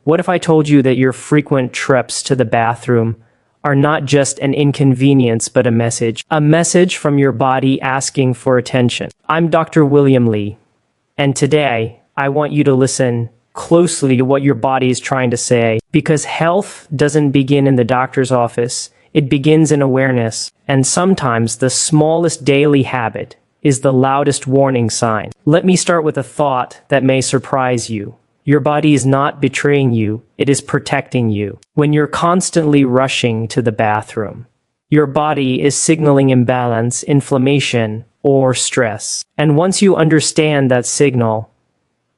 What if I told you that your frequent trips to the bathroom are not just an inconvenience but a message from your body asking for attention? I'm Dr. William Lee, and today I want you to listen closely to what your body is trying to say, because health doesn't begin in the doctor's office, it begins in awareness, and sometimes the smallest daily habit is the loudest warning sign. Let me start with a thought that may surprise you. Your body is not betraying you, it is protecting you. When you're constantly rushing to the bathroom, your body is signaling imbalance, inflammation, or stress. And once you understand that signal,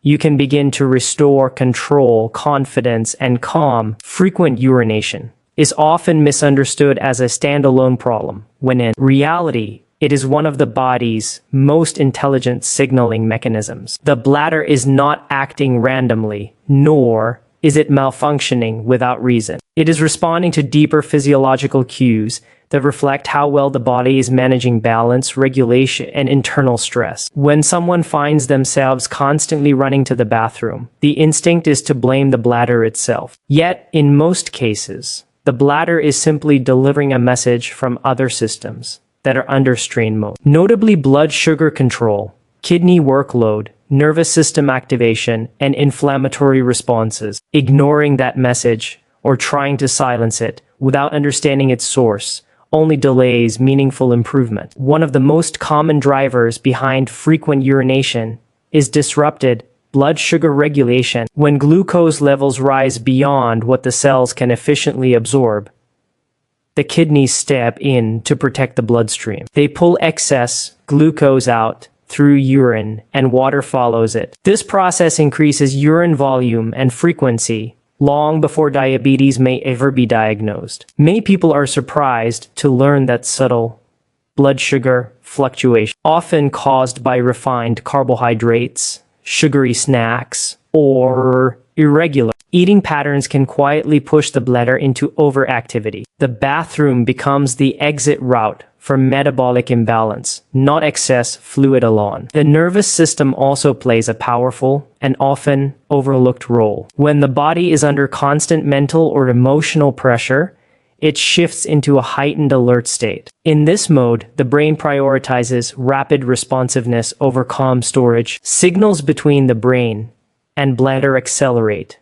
you can begin to restore control, confidence, and calm. Frequent urination is often misunderstood as a standalone problem, when in reality, it is one of the body's most intelligent signaling mechanisms. The bladder is not acting randomly, nor is it malfunctioning without reason. It is responding to deeper physiological cues that reflect how well the body is managing balance, regulation, and internal stress. When someone finds themselves constantly running to the bathroom, the instinct is to blame the bladder itself. Yet, in most cases, the bladder is simply delivering a message from other systems that are under strain mode. Notably, blood sugar control, kidney workload, nervous system activation, and inflammatory responses. Ignoring that message or trying to silence it without understanding its source only delays meaningful improvement. One of the most common drivers behind frequent urination is disrupted blood sugar regulation. When glucose levels rise beyond what the cells can efficiently absorb, the kidneys step in to protect the bloodstream. They pull excess glucose out through urine, and water follows it. This process increases urine volume and frequency long before diabetes may ever be diagnosed. Many people are surprised to learn that subtle blood sugar fluctuation, often caused by refined carbohydrates, sugary snacks, or irregular eating patterns, can quietly push the bladder into overactivity. The bathroom becomes the exit route for metabolic imbalance, not excess fluid alone. The nervous system also plays a powerful and often overlooked role. When the body is under constant mental or emotional pressure, it shifts into a heightened alert state. In this mode, the brain prioritizes rapid responsiveness over calm storage. Signals between the brain and bladder accelerate.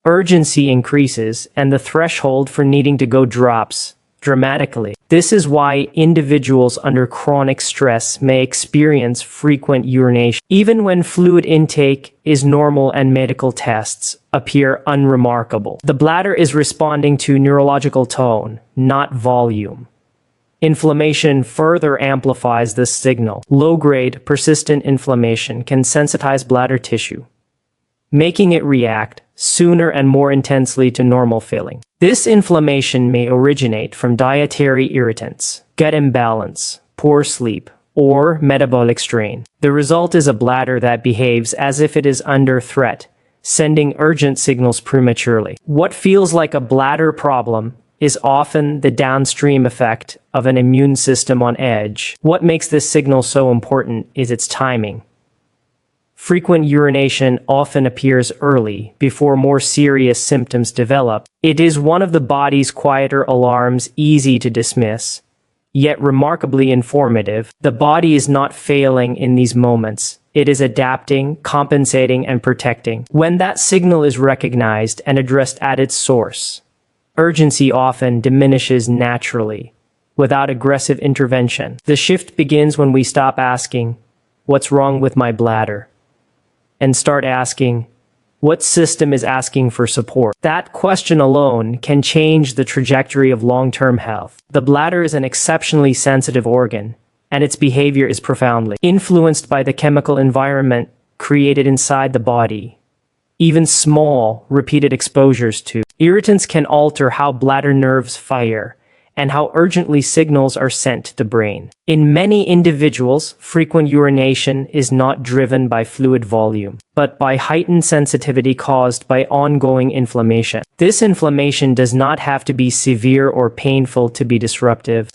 Urgency increases, and the threshold for needing to go drops dramatically. This is why individuals under chronic stress may experience frequent urination, even when fluid intake is normal and medical tests appear unremarkable. The bladder is responding to neurological tone, not volume. Inflammation further amplifies this signal. Low-grade, persistent inflammation can sensitize bladder tissue, making it react sooner and more intensely to normal filling. This inflammation may originate from dietary irritants, gut imbalance, poor sleep, or metabolic strain. The result is a bladder that behaves as if it is under threat, sending urgent signals prematurely. What feels like a bladder problem is often the downstream effect of an immune system on edge. What makes this signal so important is its timing. Frequent urination often appears early, before more serious symptoms develop. It is one of the body's quieter alarms, easy to dismiss, yet remarkably informative. The body is not failing in these moments. It is adapting, compensating, and protecting. When that signal is recognized and addressed at its source, urgency often diminishes naturally, without aggressive intervention. The shift begins when we stop asking, "What's wrong with my bladder?" and start asking, what system is asking for support? That question alone can change the trajectory of long-term health. The bladder is an exceptionally sensitive organ, and its behavior is profoundly influenced by the chemical environment created inside the body. Even small, repeated exposures to irritants can alter how bladder nerves fire and how urgently signals are sent to the brain. In many individuals, frequent urination is not driven by fluid volume, but by heightened sensitivity caused by ongoing inflammation. This inflammation does not have to be severe or painful to be disruptive.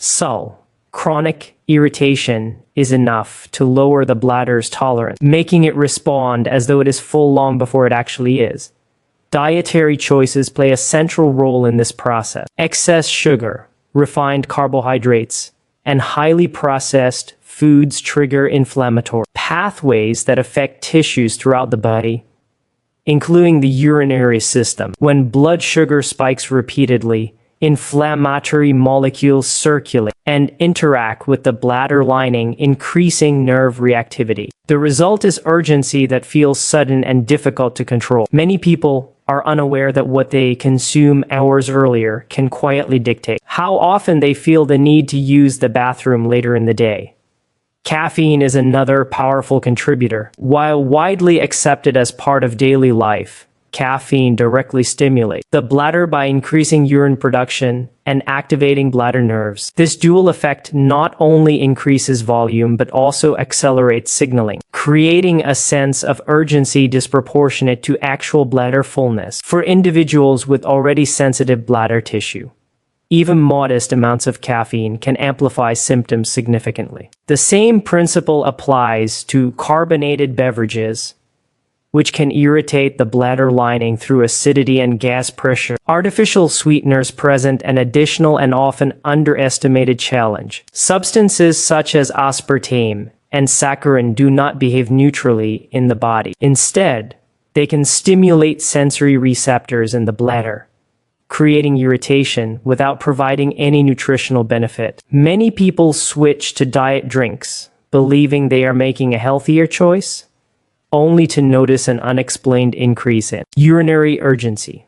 Chronic irritation is enough to lower the bladder's tolerance, making it respond as though it is full long before it actually is. Dietary choices play a central role in this process. Excess sugar, refined carbohydrates, and highly processed foods trigger inflammatory pathways that affect tissues throughout the body, including the urinary system. When blood sugar spikes repeatedly, inflammatory molecules circulate and interact with the bladder lining, increasing nerve reactivity. The result is urgency that feels sudden and difficult to control. Many people are unaware that what they consume hours earlier can quietly dictate how often they feel the need to use the bathroom later in the day. Caffeine is another powerful contributor. While widely accepted as part of daily life, caffeine directly stimulates the bladder by increasing urine production and activating bladder nerves. This dual effect not only increases volume but also accelerates signaling, creating a sense of urgency disproportionate to actual bladder fullness. For individuals with already sensitive bladder tissue, even modest amounts of caffeine can amplify symptoms significantly. The same principle applies to carbonated beverages, which can irritate the bladder lining through acidity and gas pressure. Artificial sweeteners present an additional and often underestimated challenge. Substances such as aspartame and saccharin do not behave neutrally in the body. Instead, they can stimulate sensory receptors in the bladder, creating irritation without providing any nutritional benefit. Many people switch to diet drinks, believing they are making a healthier choice, only to notice an unexplained increase in urinary urgency.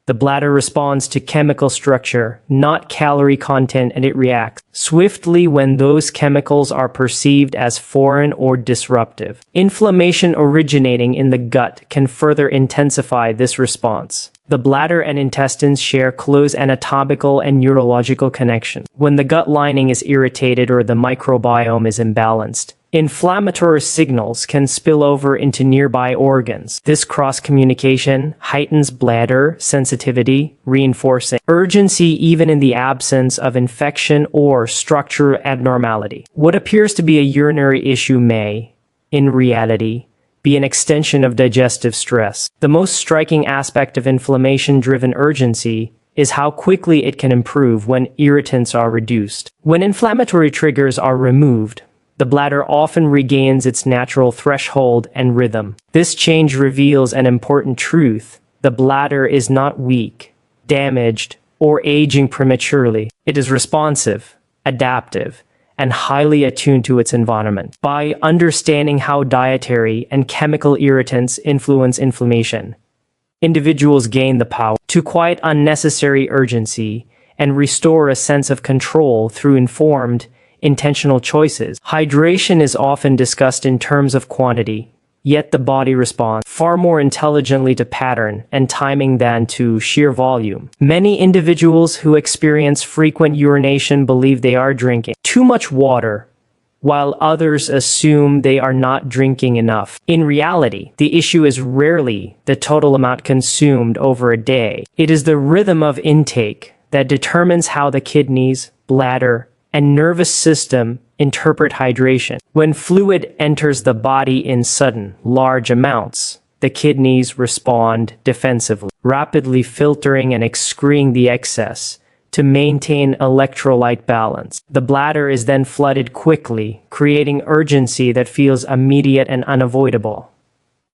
The bladder responds to chemical structure, not calorie content, and it reacts swiftly when those chemicals are perceived as foreign or disruptive. Inflammation originating in the gut can further intensify this response. The bladder and intestines share close anatomical and neurological connections. When the gut lining is irritated or the microbiome is imbalanced, inflammatory signals can spill over into nearby organs. This cross-communication heightens bladder sensitivity, reinforcing urgency even in the absence of infection or structural abnormality. What appears to be a urinary issue may, in reality, be an extension of digestive stress. The most striking aspect of inflammation-driven urgency is how quickly it can improve when irritants are reduced. When inflammatory triggers are removed, the bladder often regains its natural threshold and rhythm. This change reveals an important truth. The bladder is not weak, damaged, or aging prematurely. It is responsive, adaptive, and highly attuned to its environment. By understanding how dietary and chemical irritants influence inflammation, individuals gain the power to quiet unnecessary urgency and restore a sense of control through informed, intentional choices. Hydration is often discussed in terms of quantity, yet the body responds far more intelligently to pattern and timing than to sheer volume. Many individuals who experience frequent urination believe they are drinking too much water, while others assume they are not drinking enough. In reality, the issue is rarely the total amount consumed over a day. It is the rhythm of intake that determines how the kidneys, bladder, and nervous system interpret hydration. When fluid enters the body in sudden, large amounts, the kidneys respond defensively, rapidly filtering and excreting the excess to maintain electrolyte balance. The bladder is then flooded quickly, creating urgency that feels immediate and unavoidable.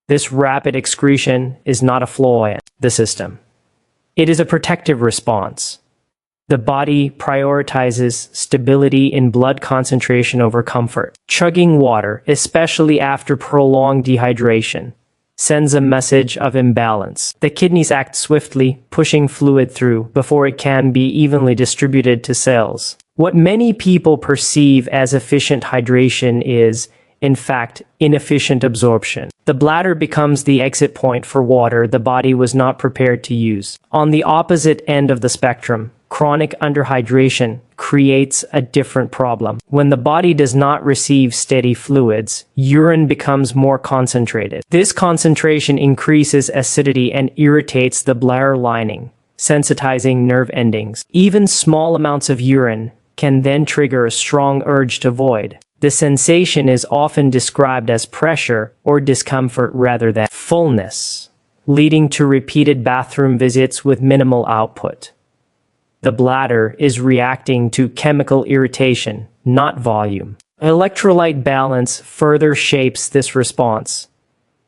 This rapid excretion is not a flaw in the system. It is a protective response. The body prioritizes stability in blood concentration over comfort. Chugging water, especially after prolonged dehydration, sends a message of imbalance. The kidneys act swiftly, pushing fluid through before it can be evenly distributed to cells. What many people perceive as efficient hydration is, in fact, inefficient absorption. The bladder becomes the exit point for water the body was not prepared to use. On the opposite end of the spectrum, chronic underhydration creates a different problem. When the body does not receive steady fluids, urine becomes more concentrated. This concentration increases acidity and irritates the bladder lining, sensitizing nerve endings. Even small amounts of urine can then trigger a strong urge to void. The sensation is often described as pressure or discomfort rather than fullness, leading to repeated bathroom visits with minimal output. The bladder is reacting to chemical irritation, not volume. Electrolyte balance further shapes this response.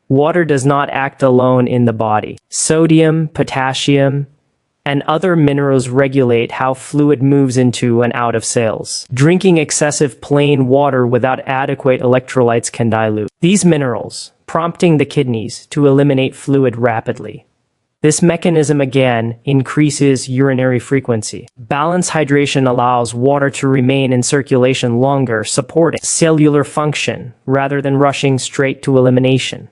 Water does not act alone in the body. Sodium, potassium, and other minerals regulate how fluid moves into and out of cells. Drinking excessive plain water without adequate electrolytes can dilute these minerals, prompting the kidneys to eliminate fluid rapidly. This mechanism again increases urinary frequency. Balanced hydration allows water to remain in circulation longer, supporting cellular function rather than rushing straight to elimination.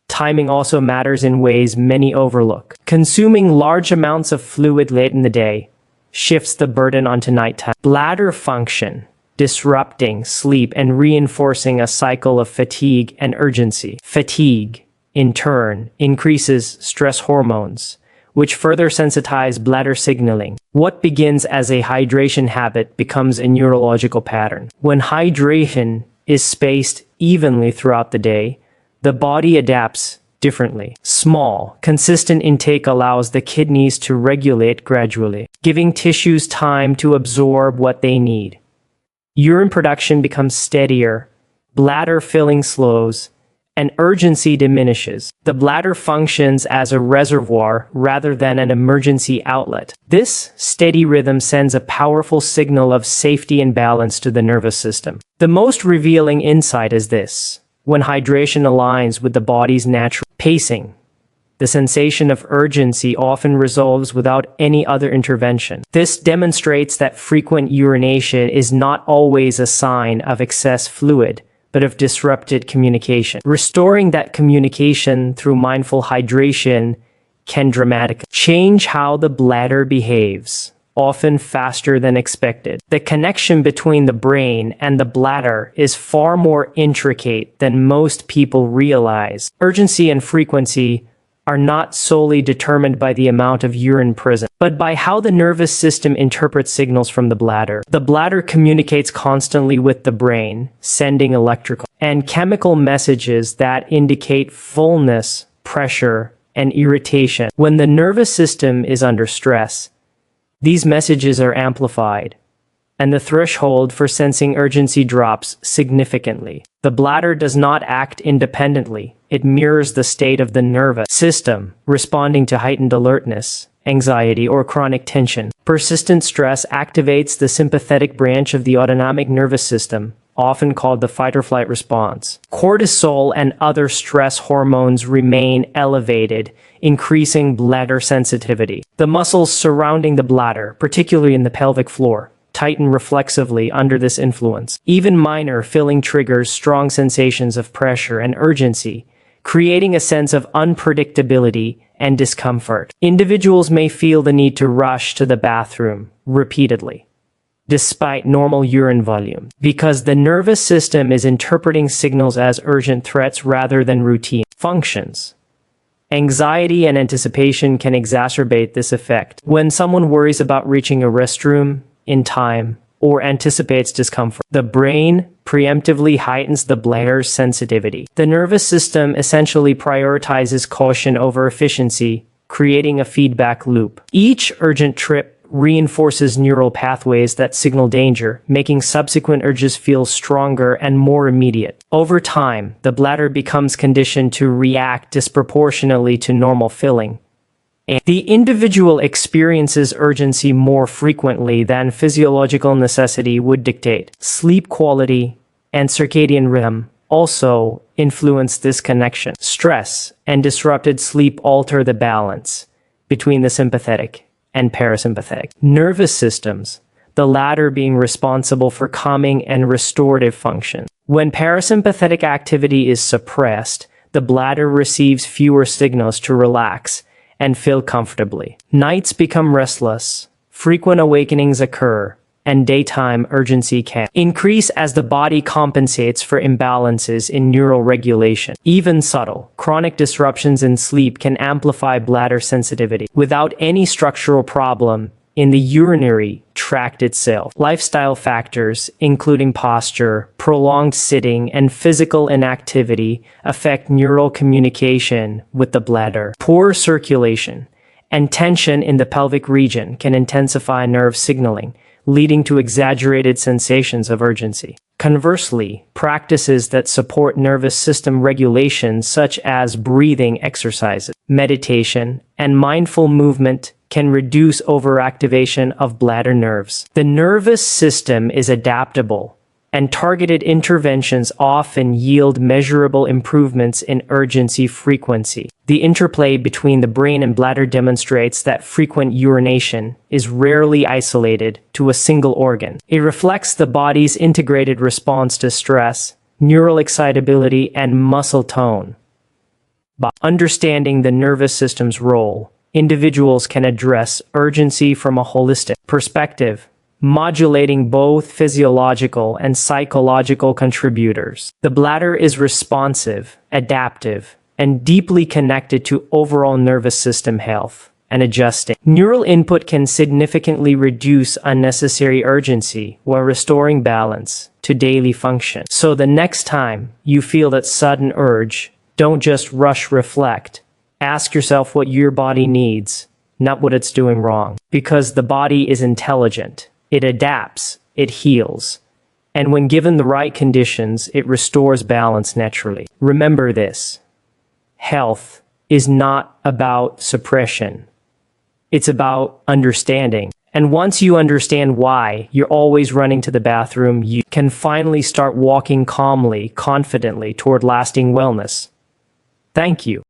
Timing also matters in ways many overlook. Consuming large amounts of fluid late in the day shifts the burden onto nighttime. Bladder function, disrupting sleep and reinforcing a cycle of fatigue and urgency. Fatigue, in turn, increases stress hormones, which further sensitize bladder signaling. What begins as a hydration habit becomes a neurological pattern. When hydration is spaced evenly throughout the day, the body adapts differently. Small, consistent intake allows the kidneys to regulate gradually, giving tissues time to absorb what they need. Urine production becomes steadier, bladder filling slows, and urgency diminishes. The bladder functions as a reservoir rather than an emergency outlet. This steady rhythm sends a powerful signal of safety and balance to the nervous system. The most revealing insight is this: when hydration aligns with the body's natural pacing, the sensation of urgency often resolves without any other intervention. This demonstrates that frequent urination is not always a sign of excess fluid, but of disrupted communication. Restoring that communication through mindful hydration can dramatically change how the bladder behaves, often faster than expected. The connection between the brain and the bladder is far more intricate than most people realize. Urgency and frequency are not solely determined by the amount of urine present, but by how the nervous system interprets signals from the bladder. The bladder communicates constantly with the brain, sending electrical and chemical messages that indicate fullness, pressure, and irritation. When the nervous system is under stress, these messages are amplified, and the threshold for sensing urgency drops significantly. The bladder does not act independently. It mirrors the state of the nervous system, responding to heightened alertness, anxiety, or chronic tension. Persistent stress activates the sympathetic branch of the autonomic nervous system, often called the fight-or-flight response. Cortisol and other stress hormones remain elevated, increasing bladder sensitivity. The muscles surrounding the bladder, particularly in the pelvic floor, tighten reflexively under this influence. Even minor filling triggers strong sensations of pressure and urgency, creating a sense of unpredictability and discomfort. Individuals may feel the need to rush to the bathroom repeatedly, despite normal urine volume, because the nervous system is interpreting signals as urgent threats rather than routine functions. Anxiety and anticipation can exacerbate this effect. When someone worries about reaching a restroom in time or anticipates discomfort, the brain preemptively heightens the bladder's sensitivity. The nervous system essentially prioritizes caution over efficiency, creating a feedback loop. Each urgent trip reinforces neural pathways that signal danger, making subsequent urges feel stronger and more immediate. Over time, the bladder becomes conditioned to react disproportionately to normal filling, and the individual experiences urgency more frequently than physiological necessity would dictate. Sleep quality and circadian rhythm also influence this connection. Stress and disrupted sleep alter the balance between the sympathetic and parasympathetic nervous systems, the latter being responsible for calming and restorative function. When parasympathetic activity is suppressed, the bladder receives fewer signals to relax and fill comfortably. Nights become restless, frequent awakenings occur, and daytime urgency can increase as the body compensates for imbalances in neural regulation. Even subtle, chronic disruptions in sleep can amplify bladder sensitivity. Without any structural problem, in the urinary tract itself. Lifestyle factors, including posture, prolonged sitting, and physical inactivity, affect neural communication with the bladder. Poor circulation and tension in the pelvic region can intensify nerve signaling, leading to exaggerated sensations of urgency. Conversely, practices that support nervous system regulation, such as breathing exercises, meditation, and mindful movement, can reduce overactivation of bladder nerves. The nervous system is adaptable, and targeted interventions often yield measurable improvements in urgency frequency. The interplay between the brain and bladder demonstrates that frequent urination is rarely isolated to a single organ. It reflects the body's integrated response to stress, neural excitability, and muscle tone. By understanding the nervous system's role, individuals can address urgency from a holistic perspective, modulating both physiological and psychological contributors. The bladder is responsive, adaptive, and deeply connected to overall nervous system health and adjusting. Neural input can significantly reduce unnecessary urgency while restoring balance to daily function. So the next time you feel that sudden urge, don't just rush reflect. Ask yourself what your body needs, not what it's doing wrong. Because the body is intelligent. It adapts, it heals, and when given the right conditions, it restores balance naturally. Remember this: health is not about suppression. It's about understanding. And once you understand why you're always running to the bathroom, you can finally start walking calmly, confidently toward lasting wellness. Thank you.